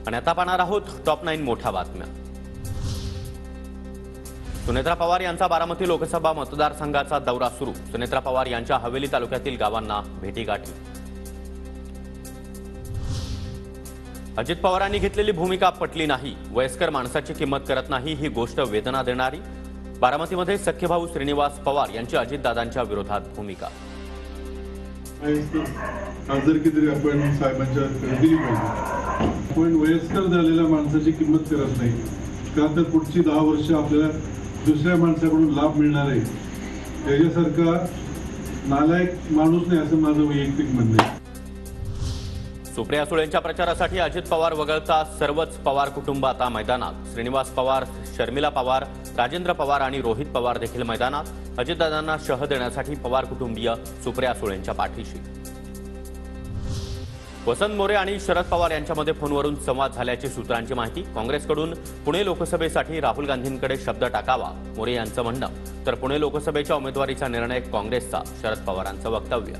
आणि आता पाहणार आहोत टॉप 9 मोठ्या बातम्या। सुनेत्रा पवार यांचा बारामती लोकसभा मतदारसंघाचा दौरा सुरू। सुनेत्रा पवार यांच्या हवेली तालुक्यातील गावांना भेटीगाठी। अजित पवारांनी घेतलेली भूमिका पटली नाही, वयस्कर माणसाची किंमत करत नाही ही गोष्ट वेदना देणारी। बारामतीमध्ये सख्खे भाऊ श्रीनिवास पवार यांची अजितदादांच्या विरोधात भूमिका। खासदारकी तरी आपण साहेबांच्या दिली पाहिजे, पण वयस्कर झालेल्या माणसाची किंमत करत नाही का तर पुढची 10 वर्ष आपल्याला दुसऱ्या माणसाकडून लाभ मिळणार आहे। त्याच्यासारखा नालायक माणूस नाही असं माझं वैयक्तिक म्हणणं आहे। सुप्रिया सुळेंच्या प्रचारासाठी अजित पवार वगळता सर्वच पवार कुटुंब आता मैदानात। श्रीनिवास पवार, शर्मिला पवार, राजेंद्र पवार आणि रोहित पवार देखील मैदानात। अजितदादांना शह देण्यासाठी पवार कुटुंबीय सुप्रिया सुळेंच्या पाठीशी। वसंत मोरे आणि शरद पवार यांच्यामध्ये फोनवरून संवाद झाल्याची सूत्रांची माहिती। काँग्रेसकडून पुणे लोकसभेसाठी राहुल गांधींकडे शब्द टाकावा मोरे यांचं म्हणणं, तर पुणे लोकसभेच्या उमेदवारीचा निर्णय काँग्रेसचा, शरद पवारांचं वक्तव्य।